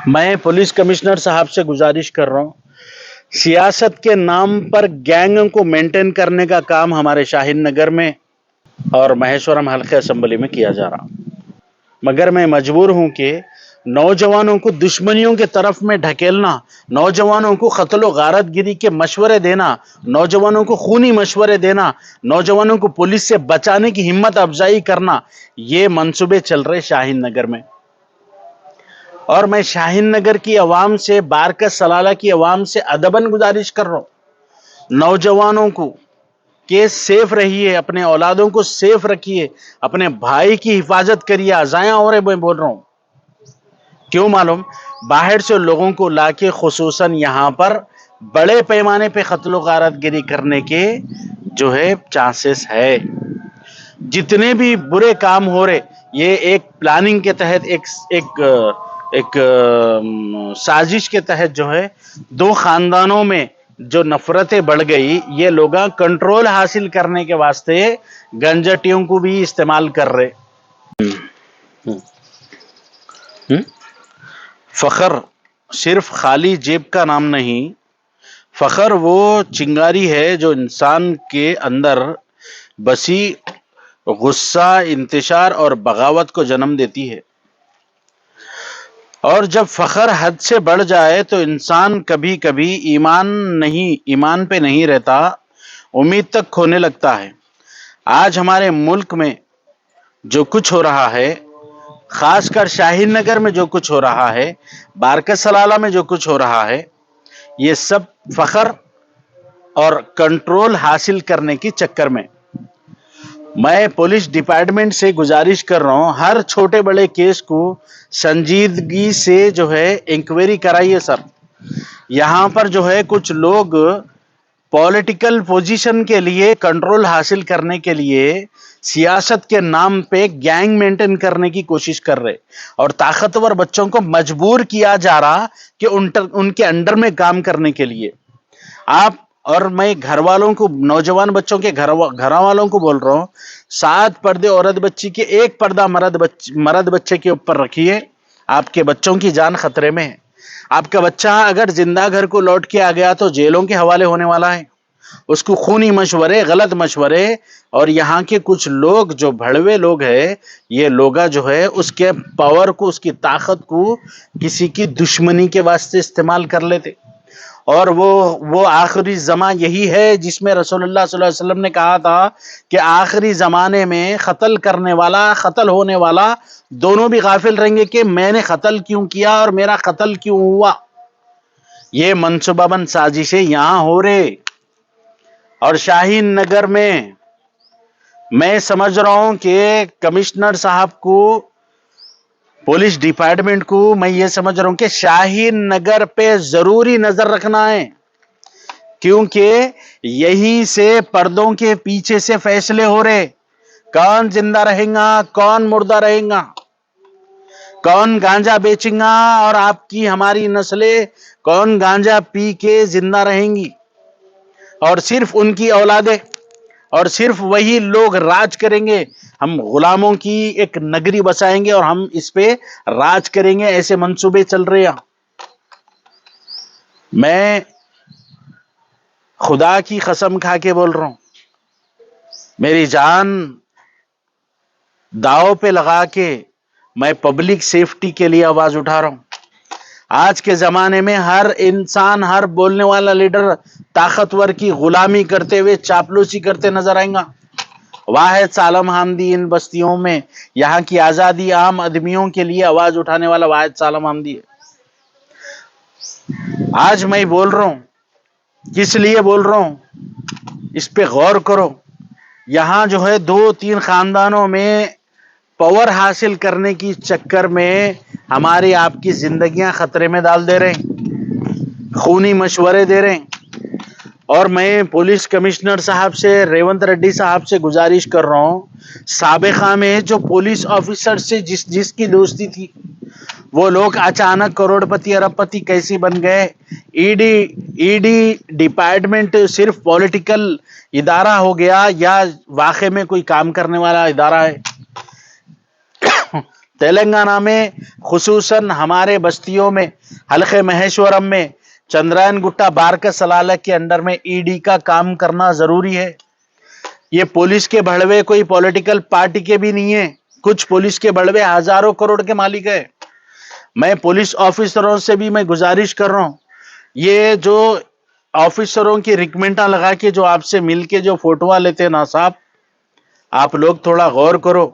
میں police commissioner صاحب سے گزارش کر رہا ہوں، سیاست کے نام پر گینگ کو مینٹین کرنے کا کام ہمارے شاہین نگر میں اور مہیشورم حلقہ اسمبلی میں کیا جا رہا، مگر میں مجبور ہوں کہ نوجوانوں کو دشمنیوں کے طرف میں ڈھکیلنا، نوجوانوں کو قتل و غارت گری کے مشورے دینا، نوجوانوں کو خونی مشورے دینا، نوجوانوں کو پولیس سے بچانے کی ہمت افزائی کرنا، یہ منصوبے چل رہے شاہین نگر میں۔ اور میں شاہین نگر کی عوام سے، بارکس سلالہ کی عوام سے ادباً گزارش کر رہا ہوں، نوجوانوں کو کہ سیف رہیے، اپنے اولادوں کو سیف رکھیے، اپنے بھائی کی حفاظت کریے۔ ازایاں ہو رہے میں بول رہا ہوں، کیوں معلوم؟ باہر سے لوگوں کو لا کے خصوصاً یہاں پر بڑے پیمانے پہ قتل و غارت گری کرنے کے جو ہے چانسز ہے۔ جتنے بھی برے کام ہو رہے، یہ ایک پلاننگ کے تحت، ایک سازش کے تحت جو ہے، دو خاندانوں میں جو نفرتیں بڑھ گئی، یہ لوگ کنٹرول حاصل کرنے کے واسطے گنجٹیوں کو بھی استعمال کر رہے۔ فخر صرف خالی جیب کا نام نہیں، فخر وہ چنگاری ہے جو انسان کے اندر بسی غصہ، انتشار اور بغاوت کو جنم دیتی ہے، اور جب فخر حد سے بڑھ جائے تو انسان کبھی کبھی ایمان پہ نہیں رہتا، امید تک کھونے لگتا ہے۔ آج ہمارے ملک میں جو کچھ ہو رہا ہے، خاص کر شاہین نگر میں جو کچھ ہو رہا ہے، بارکس سلالہ میں جو کچھ ہو رہا ہے، یہ سب فخر اور کنٹرول حاصل کرنے کی چکر میں۔ میں پولیس ڈپارٹمنٹ سے گزارش کر رہا ہوں، ہر چھوٹے بڑے کیس کو سنجیدگی سے جو ہے انکوائری کرائیے سر۔ یہاں پر جو ہے کچھ لوگ پولیٹیکل پوزیشن کے لیے، کنٹرول حاصل کرنے کے لیے، سیاست کے نام پہ گینگ مینٹین کرنے کی کوشش کر رہے، اور طاقتور بچوں کو مجبور کیا جا رہا کہ ان کے انڈر میں کام کرنے کے لیے۔ آپ اور میں گھر والوں کو، نوجوان بچوں کے گھر والوں کو بول رہا ہوں، 7 پردے عورت بچی کے، 1 پردہ مرد بچے کے اوپر رکھیے۔ آپ کے بچوں کی جان خطرے میں ہے۔ آپ کا بچہ اگر زندہ گھر کو لوٹ کے آ گیا تو جیلوں کے حوالے ہونے والا ہے۔ اس کو خونی مشورے، غلط مشورے، اور یہاں کے کچھ لوگ جو بھڑوے لوگ ہیں، یہ لوگ جو ہے اس کے پاور کو، اس کی طاقت کو کسی کی دشمنی کے واسطے استعمال کر لیتے۔ اور وہ آخری زمان یہی ہے جس میں رسول اللہ صلی اللہ علیہ وسلم نے کہا تھا کہ آخری زمانے میں قتل کرنے والا، قتل ہونے والا دونوں بھی غافل رہیں گے کہ میں نے قتل کیوں کیا اور میرا قتل کیوں ہوا۔ یہ منصوبہ بند سازشیں یہاں ہو رہے، اور شاہین نگر میں سمجھ رہا ہوں کہ کمشنر صاحب کو، پولیس ڈپارٹمنٹ کو، میں یہ سمجھ رہا ہوں کہ شاہین نگر پہ ضروری نظر رکھنا ہے، کیونکہ یہیں سے پردوں کے پیچھے سے فیصلے ہو رہے، کون زندہ رہیں گا، کون مردہ رہیں گا، کون گانجا بیچیں گا، اور آپ کی ہماری نسلیں کون گانجا پی کے زندہ رہیں گی، اور صرف ان کی اولادیں، اور صرف وہی لوگ راج کریں گے۔ ہم غلاموں کی ایک نگری بسائیں گے اور ہم اس پہ راج کریں گے، ایسے منصوبے چل رہے ہیں۔ میں خدا کی قسم کھا کے بول رہا ہوں، میری جان داؤ پہ لگا کے میں پبلک سیفٹی کے لیے آواز اٹھا رہا ہوں۔ آج کے زمانے میں ہر انسان، ہر بولنے والا لیڈر طاقتور کی غلامی کرتے ہوئے، چاپلوسی کرتے نظر آئیں گا۔ واحد سالم حمدی ان بستیوں میں، یہاں کی آزادی، عام آدمیوں کے لیے آواز اٹھانے والا واحد سالم حمدی ہے۔ آج میں بول رہا ہوں، کس لیے بول رہا ہوں، اس پہ غور کرو۔ یہاں جو ہے 2-3 خاندانوں میں پاور حاصل کرنے کی چکر میں ہماری، آپ کی زندگیاں خطرے میں ڈال دے رہے ہیں، خونی مشورے دے رہے ہیں۔ اور میں پولیس کمشنر صاحب سے، ریونت ریڈی صاحب سے گزارش کر رہا ہوں، سابقہ میں جو پولیس آفیسر سے جس کی دوستی تھی، وہ لوگ اچانک کروڑ پتی، ارب پتی کیسے بن گئے؟ ای ڈی ڈپارٹمنٹ صرف پولیٹیکل ادارہ ہو گیا یا واقع میں کوئی کام کرنے والا ادارہ ہے؟ تلنگانہ میں خصوصاً ہمارے بستیوں میں حلقے مہیشورم میں چندرائن گٹا بارکا سلالہ کے انڈر میں ای ڈی کا کام کرنا ضروری ہے. یہ پولیس کے بڑھوے کوئی پولیٹیکل پارٹی کے بھی نہیں ہیں. کچھ پولیس کے بڑھوے ہزاروں کروڑ کے مالک ہیں. میں پولیس آفیسروں سے بھی میں گزارش کر رہا ہوں, یہ جو آفیسروں کی ریکمنڈاں لگا کے جو آپ سے مل کے جو فوٹوਆਂ لیتے ہیں نا صاحب, آپ لوگ تھوڑا غور کرو.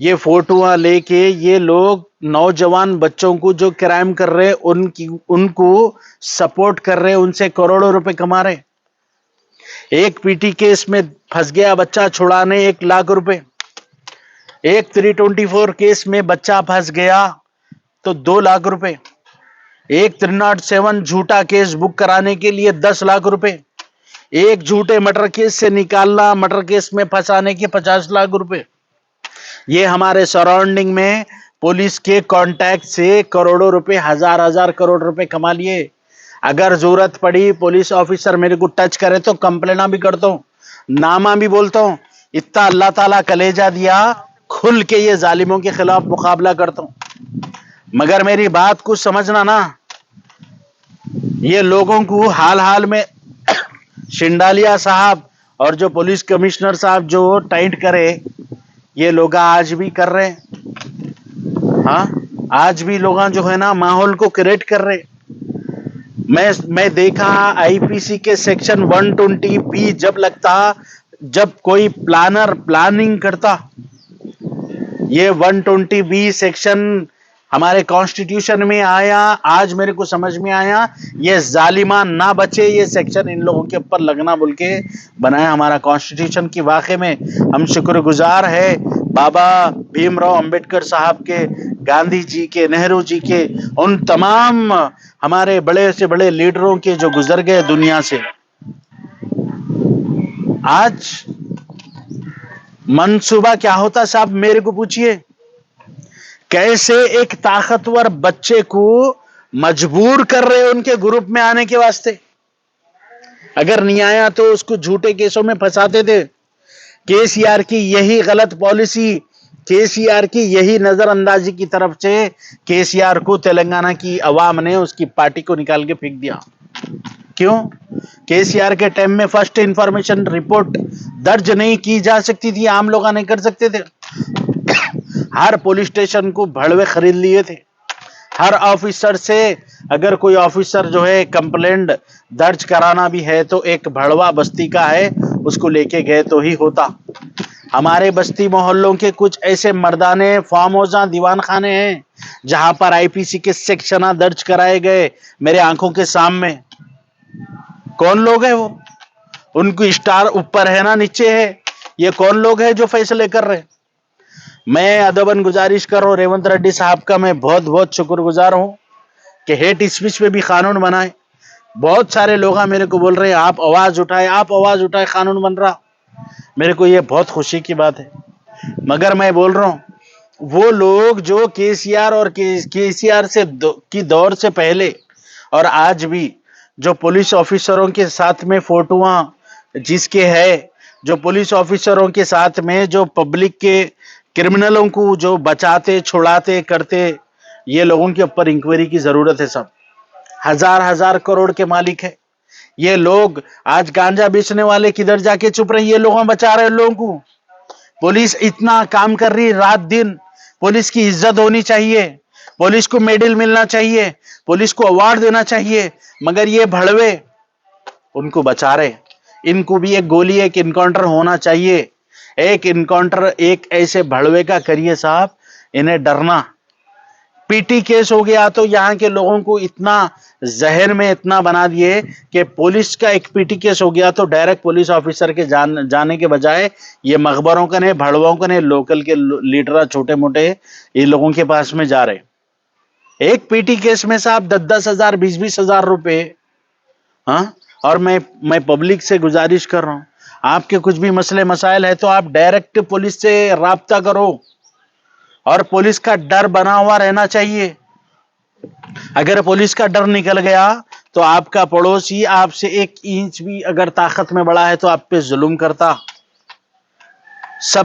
یہ فوٹوਆਂ لے کے یہ لوگ نوجوان بچوں کو جو کرائم کر رہے ان کو سپورٹ کر رہے, ان سے کروڑوں روپے کما رہے. ایک پی ٹی کیس میں پھنس گیا بچہ چھڑانے 1 لاکھ روپے, ایک 324 کیس میں بچہ پھنس گیا تو 2 لاکھ روپے, ایک 307 جھوٹا کیس بک کرانے کے لیے 10 لاکھ روپے, ایک جھوٹے مٹر کیس سے نکالنا, مٹر کیس میں پھنسانے کے 50 لاکھ روپے. یہ ہمارے سراؤنڈنگ میں پولیس کے کانٹیکٹ سے کروڑوں روپے, ہزار کروڑ روپے کما لیے. اگر ضرورت پڑی پولیس آفیسر میرے کو ٹچ کرے تو کمپلینہ بھی کرتا ہوں, نامہ بھی بولتا ہوں. اتنا اللہ تعالیٰ کلیجہ دیا, کھل کے یہ ظالموں کے خلاف مقابلہ کرتا ہوں. مگر میری بات کو سمجھنا نا, یہ لوگوں کو حال حال میں شنڈالیا صاحب اور جو پولیس کمشنر صاحب جو ٹائٹ کرے, یہ لوگ آج بھی کر رہے. ہاں, آج بھی لوگ جو ہے نا ماحول کو کریٹ کر رہے. میں دیکھا آئی پی سی کے سیکشن 120B جب لگتا, جب کوئی پلانر پلاننگ کرتا, یہ 120B سیکشن ہمارے کانسٹیٹیوشن میں آیا. آج میرے کو سمجھ میں آیا یہ ظالمان نہ بچے, یہ سیکشن ان لوگوں کے اوپر لگنا بول کے بنایا ہمارا کانسٹیٹیوشن کی. واقع میں ہم شکر گزار ہے بابا بھیم راؤ امبیڈکر صاحب کے, گاندھی جی کے, نہرو جی کے, ان تمام ہمارے بڑے سے بڑے لیڈروں کے جو گزر گئے دنیا سے. آج منصوبہ کیا ہوتا صاحب میرے کو پوچھئے, کیسے ایک طاقتور بچے کو مجبور کر رہے ان کے گروپ میں آنے کے واسطے. اگر نہیں آیا تو اس کو جھوٹے کیسوں میں پھنساتے تھے. کے سی آر کی یہی غلط پالیسی, کے سی آر کی یہی نظر اندازی کی طرف سے کے سی آر کو تلنگانہ کی عوام نے اس کی پارٹی کو نکال کے پھینک دیا. کیوں؟ کے سی آر کے ٹائم میں فرسٹ انفارمیشن رپورٹ درج نہیں کی جا سکتی تھی, عام لوگ نہیں کر سکتے تھے. ہر پولیس اسٹیشن کو بھڑوے خرید لیے تھے. ہر آفیسر سے اگر کوئی آفیسر جو ہے کمپلینٹ درج کرانا بھی ہے تو ایک بھڑوا بستی کا ہے, اس کو لے کے گئے تو ہی ہوتا. ہمارے بستی محلوں کے کچھ ایسے مردانے فارم ہاؤساں دیوان خانے ہیں جہاں پر آئی پی سی کے سیکشنہ درج کرائے گئے میرے آنکھوں کے سامنے. کون لوگ ہیں وہ؟ ان کو اسٹار اوپر ہے نا نیچے ہے, یہ کون لوگ ہیں جو فیصلے کر رہے؟ میں ادباً گزارش کر رہا ہوں ریونت ریڈی صاحب کا, میں بہت بہت شکر گزار ہوں کہ ہیٹ اسپیچ پہ بھی قانون بنائے. بہت سارے لوگ میرے کو بول رہے ہیں آپ آواز اٹھائے, آپ آواز اٹھائے, قانون بن رہا. میرے کو یہ بہت خوشی کی بات ہے. مگر میں بول رہا ہوں وہ لوگ جو کے سی آر اور کے سی آر سے کی دور سے پہلے اور آج بھی جو پولیس آفیسروں کے ساتھ میں فوٹوਆਂ جس کے ہے, جو پولیس آفیسروں کے ساتھ میں جو پبلک کے کرمنلوں کو جو بچاتے چھڑاتے کرتے, یہ لوگوں کے اوپر انکوائری کی ضرورت ہے. سب ہزار کروڑ کے مالک ہے یہ لوگ. آج گانجا بیچنے والے کدھر جا کے چھپ رہے, یہ لوگوں بچا رہے لوگوں کو. پولیس اتنا کام کر رہی رات دن, پولیس کی عزت ہونی چاہیے, پولیس کو میڈل ملنا چاہیے, پولیس کو ایوارڈ دینا چاہیے, مگر یہ بھڑوے ان کو بچا رہے. ان کو بھی ایک گولی, ایک انکاؤنٹر ہونا چاہیے. ایک انکاؤنٹر ایک ایسے بھڑوے کا کریے صاحب, انہیں ڈرنا. پی ٹی کیس ہو گیا تو یہاں کے لوگوں کو اتنا ذہن میں اتنا بنا دیے کہ پولیس کا ایک پی ٹی کیس ہو گیا تو ڈائریکٹ پولیس آفیسر کے جانے کے بجائے یہ مخبروں کا نہیں, بھڑووں کا نہیں, لوکل کے لیڈر چھوٹے موٹے یہ لوگوں کے پاس میں جا رہے. ایک پی ٹی کیس میں صاحب 10,000 20,000 روپے. ہاں, اور میں پبلک سے گزارش کر رہا ہوں, آپ کے کچھ بھی مسئلے مسائل ہے تو آپ ڈائریکٹ پولیس سے رابطہ کرو, اور پولیس کا ڈر بنا ہوا رہنا چاہیے. اگر پولیس کا ڈر نکل گیا تو آپ کا پڑوسی آپ سے 1 انچ بھی اگر طاقت میں بڑا ہے تو آپ پہ ظلم کرتا. سب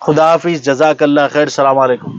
خدا حافظ, جزاک اللہ خیر, السلام علیکم.